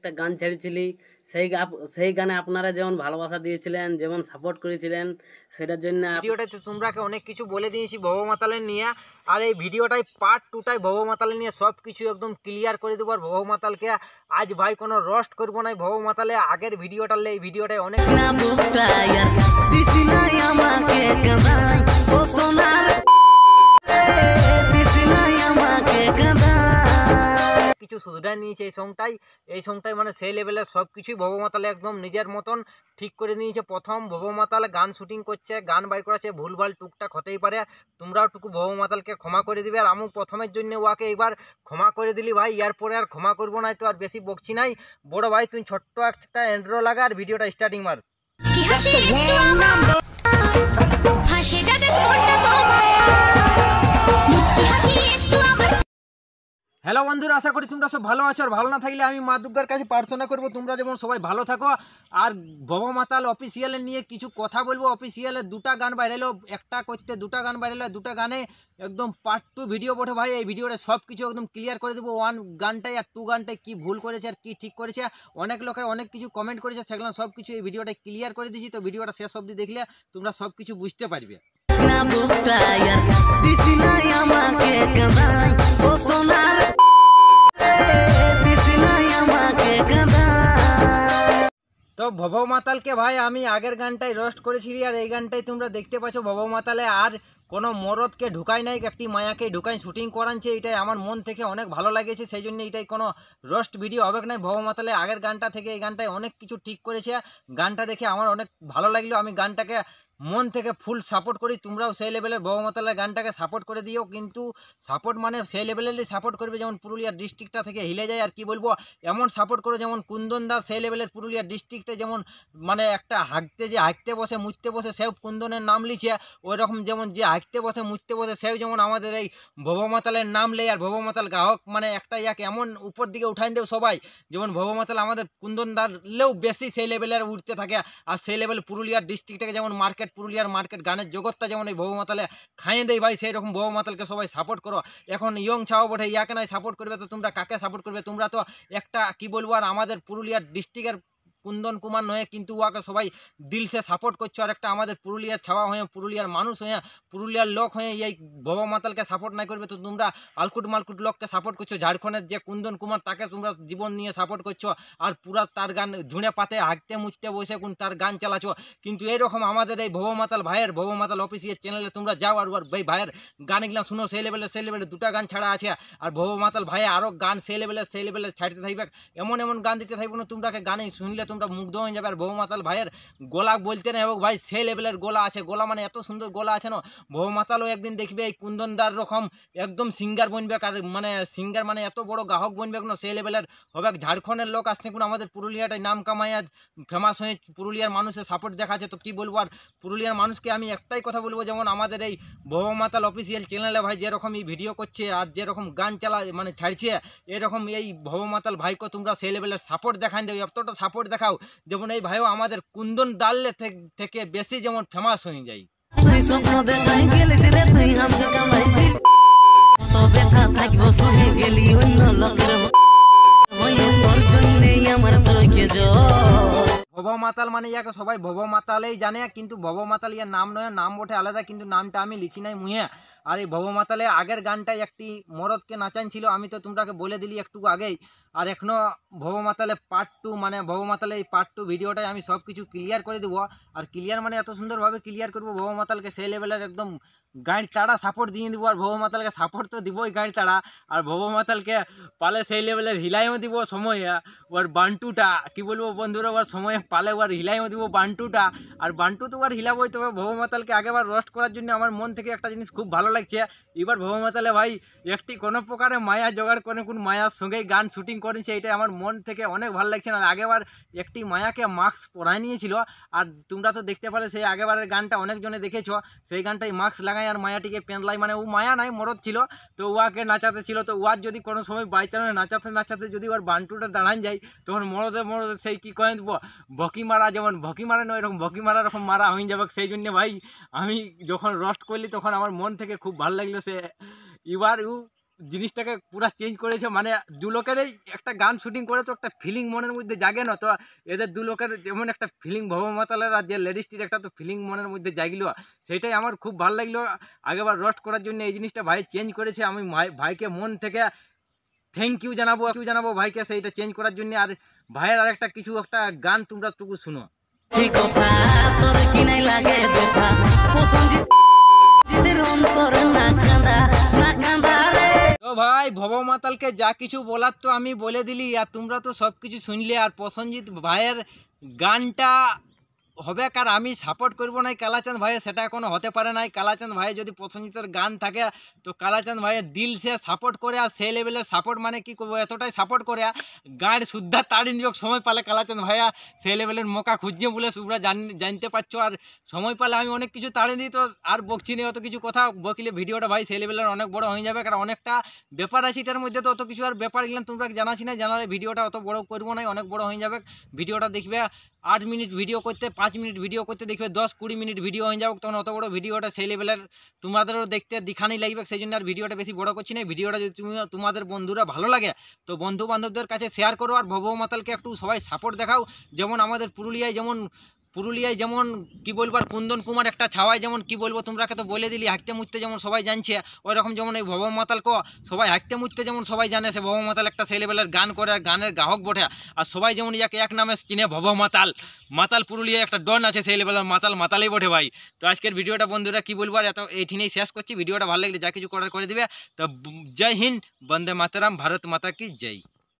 একটা গান ছেড়েছিলি, সেই গানে আপনারা যেমন ভালোবাসা দিয়েছিলেন, যেমন সাপোর্ট করেছিলেন, সেটার জন্য ভিডিওটাতে তোমরাকে অনেক কিছু বলে দিয়েছি ভব মাতালের নিয়ে। আর এই ভিডিওটাই পার্ট 2টাই ভব মাতালের নিয়ে সব কিছু একদম ক্লিয়ার করে দেবো। আর ভব মাতালকে আজ ভাই কোনো রোস্ট করবো না। ভব মাতালে আগের ভিডিওটা এই ভিডিওটাই অনেক কিছু শুধরাই নিয়েছে। এই সংটাই মানে সেই লেভেলের সব কিছুই ভব মাতালে একদম নিজের মতন ঠিক করে নিয়েছে। প্রথম ভব মাতাল গান শুটিং করছে, গান বাইর করাছে, ভুলভাল টুকটাক হতেই পারে, তোমরাও টুকু ভব মাতালকে ক্ষমা করে দিবে। আর আমি প্রথমের জন্য ওয়াকে এবার ক্ষমা করে দিলি ভাই, ইয়ার পরে আর ক্ষমা করবো না। তো আর বেশি বকছি নাই। বড় ভাই তুই ছোট্ট একটা এন্ড্রো লাগা আর ভিডিওটা স্টার্টিং মার। হ্যালো বন্ধুরা, আশা করি তোমরা সব ভালো আছো। আর ভালো না থাকলে আমি মা দুর্গার কাছে প্রার্থনা করবো তোমরা যেমন সবাই ভালো থাকো। আর ভব মাতাল অফিসিয়ালের নিয়ে কিছু কথা বলবো। অফিসিয়ালের দুটা গান বাইরেলো, একটা করতে দুটা গান বাইরেলো, দুটা গানে একদম পার্ট 2 ভিডিও পড়ে ভাই। এই ভিডিওটা সব কিছু একদম ক্লিয়ার করে দেবো। 1 গানটাই আর 2 গানটায় কি ভুল করেছে আর কি ঠিক করেছে। অনেক লোকের অনেক কিছু কমেন্ট করেছে, সেগুলো সব কিছু এই ভিডিওটা ক্লিয়ার করে দিয়েছি। তো ভিডিওটা শেষ অবধি দেখলে তোমরা সব কিছু বুঝতে পারবে। তো ভব মাতালকে ভাই আমি আগের গানটাই রোস্ট করেছি। আর এই গানটাই তোমরা দেখতে পাচ্ছ ভব মাতালে আর কোনো মরদকে ঢুকাই নাই, একটি মায়াকে ঢুকাই শুটিং করাচ্ছে। এটাই আমার মন থেকে অনেক ভালো লাগেছে, সেই জন্য এটাই কোনো রোস্ট ভিডিও হবে না। ভব মাতালে আগের গানটা থেকে এই গানটায় অনেক কিছু ঠিক করেছে। গানটা দেখে আমার অনেক ভালো লাগলো। আমি গানটাকে মন থেকে ফুল সাপোর্ট করি। তোমরাও সেই লেভেলের ভব মাতালের গানটাকে সাপোর্ট করে দিও, কিন্তু সাপোর্ট মানে সেই লেভেলেরই সাপোর্ট করবে যেমন পুরুলিয়া ডিস্ট্রিক্টটা থেকে হিলে যায়। আর কি বলবো, এমন সাপোর্ট করো যেমন কুন্দন দাস সেই লেভেলের পুরুলিয়া ডিস্ট্রিক্টে যেমন মানে একটা হাঁকতে বসে মুছতে বসে সেও কুন্দনের নাম লিছে, ওই রকম যেমন যে হাঁকতে বসে মুছতে বসে সেও যেমন আমাদের এই ভব মাতালের নাম লেয়। আর ভব মাতাল গ্রাহক মানে একটা ইয়াকে এমন উপর দিকে উঠাই দেও সবাই, যেমন ভব মাতাল আমাদের কুন্দন দারলেও বেশি সেই লেভেলের উঠতে থাকে। আর সেই লেভেল পুরুলিয়ার ডিস্ট্রিক্টটাকে যেমন মার্কেট, পুরুলিয়ার মার্কেট গানের জগৎটা যেমন এই ভব মাতালে খাইয়ে দেয় ভাই, সেই রকম ভব মাতালকে সবাই সাপোর্ট করো। এখন ইয়ং ছাও বটে, ইয়াকে নাই সাপোর্ট করবে তো তোমরা কাকে সাপোর্ট করবে? তোমরা তো একটা কি বলবো, আর আমাদের পুরুলিয়ার ডিস্ট্রিক্টের কুন্দন কুমার নয়, কিন্তু ওয়াকে সবাই দিল সে সাপোর্ট করছো। আর একটা আমাদের পুরুলিয়ার ছাওয়া হয়ে, পুরুলিয়ার মানুষ হয়ে, পুরুলিয়ার লোক হয়ে এই ভব মাতালকে সাপোর্ট নাই করবে তো তোমরা আলকুট মালকুট লোককে সাপোর্ট করছো। ঝাড়খণ্ডের যে কুন্দন কুমার তাকে তোমরা জীবন নিয়ে সাপোর্ট করছো, আর পুরা তার গান ঝুড়ে পাতে হাঁকতে মুছতে বসে তার গান চালাছো। কিন্তু এইরকম আমাদের এই ভব মাতাল ভাইয়ের, ভব মাতাল অফিসিয়াল চ্যানেলে তোমরা যাও আর ভাইয়ের গানগুলো শুনো। সেই লেভেলে দুটা গান ছাড়া আছে। আর ভব মাতাল ভাই আরও গান সেই লেভেলে ছাড়তে থাকবে, এমন গান দিতে থাকবে না তোমরাকে গানে শুনলে তোমরা মুগ্ধ হয়ে যাবে। আর ভব মাতাল ভাইয়ের গলা বলতে না, এবং ভাই সেই লেভেলের গলা আছে, গলা মানে এত সুন্দর গলা আছে না। ভব মাতালও একদিন দেখবে এই কুন্দনদার রকম একদম সিঙ্গার বনবে। আর মানে সিঙ্গার মানে এত বড় গাহক বনবে না, সেই লেভেলের হবে। ঝাড়খণ্ডের লোক আসছে কোনো আমাদের পুরুলিয়াটাই নাম কামায় আজ ফেমাস হয়ে পুরুলিয়ার মানুষের সাপোর্ট দেখাচ্ছে। তো কি বলবো, আর পুরুলিয়ার মানুষকে আমি একটাই কথা বলবো, যেমন আমাদের এই ভব মাতাল অফিসিয়াল চ্যানেলে ভাই যেরকম এই ভিডিও করছে আর যেরকম গান মানে ছাড়ছে, এরকম এই ভব মাতাল ভাইকে তোমরা সেই লেভেলের সাপোর্ট দেখান দেও, এতটা সাপোর্ট দেখাও যেমন এই ভাইও আমাদের কুন্দন দাল্লে থেকে বেশি যেমন ফেমাস হয়ে যায়। ভব মাতাল মানে ইয়াকে সবাই ভব মাতালেই জানে, কিন্তু ভব মাতাল ইয়ার নাম নয়, নাম ওঠে আলাদা, কিন্তু নামটা আমি লিখি নাই মুহে। আর এই ভব মাতালে আগের গানটাই একটি মরদকে নাচান ছিল, আমি তো তোমরাকে বলে দিলি একটু আগেই। আর এখনো ভব মাতালে পার্ট 2 মানে ভব মাতালে এই পার্ট 2 ভিডিওটাই আমি সব কিছু ক্লিয়ার করে দেবো। আর ক্লিয়ার মানে এত সুন্দরভাবে ক্লিয়ার করবো, ভব মাতালকে সেই লেভেলের একদম গাড়ি তাড়া সাপোর্ট দিয়ে দিব। আর ভব মাতালকে সাপোর্ট তো দিবই গাড়ি তাড়া, আর ভব মাতালকে পালে সেই লেভেলের হিলাইও দিব সময়। ওর বান্টুটা কি বলবো বন্ধুরা, ওর সময়ে পালে ওর হিলাইও দিব বান্টুটা। আর বান্টু তো ওর হিলাবই। তবে ভব মাতালকে আগেবার রোস্ট করার জন্য আমার মন থেকে একটা জিনিস খুব ভালো লাগছে। এবার ভব মাতালে ভাই একটি কোনো প্রকারে মায়া জোগাড় করে কোন মায়ার সঙ্গেই গান শুটিং করেছে, এটাই আমার মন থেকে অনেক ভালো লাগছে। না আগেবার একটি মায়াকে মাস্ক পরাই নিয়েছিল, আর তোমরা তো দেখতে পারে সেই আগেবারের গানটা অনেকজনে দেখেছো, সেই গানটাই মাস্ক লাগাই আর মায়াটিকে পেনলাই, মানে ও মায়া নাই মরদ ছিল, তো উয়াকে নাচাতে ছিল। তো উয়ার যদি কোনো সময় বাইচানে নাচাতে যদি ওর বান্টুটা দাঁড়ান যায়, তখন মরদে সেই কি কয়ে দেবো বকি মারা, যেমন বকি মারা নয় এরকম বকি মারা এরকম মারা হয়ে যাবে। সেই জন্য ভাই আমি যখন রোস্ট করলি তখন আমার মন থেকে খুব ভালো লাগলো। সে এবার জিনিসটাকে পুরো চেঞ্জ করেছে। মানে দু লোকেরই একটা গান শুটিং করে তো একটা ফিলিং মনের মধ্যে জাগে না, তো এদের দু লোকের যেমন একটা ফিলিং ভব মাতালের আর যে লেডিসটির একটা তো ফিলিং মনের মধ্যে জাগলো, সেটাই আমার খুব ভালো লাগলো। আগেবার রোস্ট করার জন্য এই জিনিসটা ভাই চেঞ্জ করেছে। আমি ভাইকে মন থেকে থ্যাংক ইউ জানাবো ভাইকে সেইটা চেঞ্জ করার জন্য। আর ভাইয়ের আর একটা কিছু একটা গান তোমরা টুকু শুনো। কথা তোর কি নাই লাগে ব্যথা পছন্দের অন্তর না কাঁদা রে। তো ভাই ভব মাতালকে যা কিছু বলার তো আমি বলে দিলি, আর তোমরা তো সব কিছু শুনলে। আর প্রসঞ্জিৎ ভাইয়ের গানটা হবে কার আমি সাপোর্ট করবো নাই কালাচাঁদ ভাইয়ের, সেটা এখনো হতে পারে নাই। কালাচাঁদ ভাই যদি প্রসঞ্জিতের গান থাকে তো কালাচাঁদ ভাইয়ের দিল সে সাপোর্ট করে, আর সেই লেভেলের সাপোর্ট মানে কি করবো, এতটাই সাপোর্ট করে গান শুদ্ধা তাড়ি নিয়োগ সময় পালে কালাচাঁদ ভাইয়া সেই লেভেলের মোকা খুঁজছে বলে তোমরা জানতে পারছো। আর সময় পালে আমি অনেক কিছু তাড়ি দিই, তো আর বকছি না অত কিছু কথা বকিলে ভিডিওটা ভাই সেই লেভেলের অনেক বড় হয়ে যাবে। কারণ অনেকটা ব্যাপার আছে এটার মধ্যে, তো অত কিছু আর ব্যাপার গেলাম তোমরা জানাছি না, জানালে ভিডিওটা অত বড় করবো না, অনেক বড় হয়ে যাবে। ভিডিওটা দেখবে 8 মিনিট ভিডিও করতে 5 মিনিট ভিডিও করতে দেখবে 10-20 মিনিট ভিডিও হয়ে যাবে, তখন অত বড় ভিডিওটা সেই লেভেলের তোমাদেরও দেখতে দেখানি লাগবে। সেই জন্য আর ভিডিওটা বেশি বড় করছি না। ভিডিওটা যদি তোমাদের বন্ধুরা ভালো লাগে তো বন্ধু বান্ধবদের কাছে শেয়ার করো, আর ভব মাতালকে একটু সবাই সাপোর্ট দেখাও। যেমন আমাদের পুরুলিয়ায় যেমন কি বলবো, আর কুন্দন কুমার একটা ছাওয়ায় যেমন কি বলবো, তোমরাকে তো বলে দিলি হাঁকতে মুছতে যেমন সবাই জানছে, ওই রকম যেমন এই ভব মাতালকে সবাই হাঁকতে মুছতে যেমন সবাই জানে, সে ভব মাতাল একটা সেই লেভেলের গান করে, আর গানের গ্রাহক বটে। আর সবাই যেমন ইয়াকে এক নামে চিনে ভব মাতাল পুরুলিয়ায় একটা ডন আছে সেই লেভেলের মাতালই বটে ভাই। তো আজকের ভিডিওটা বন্ধুরা কি বলবো, আর এত এইখানেই শেষ করছি। ভিডিওটা ভালো লাগলে যা কিছু করার করে দিবে। তো জয় হিন্দ, বন্দে মাতরম, ভারত মাতা কি জয়।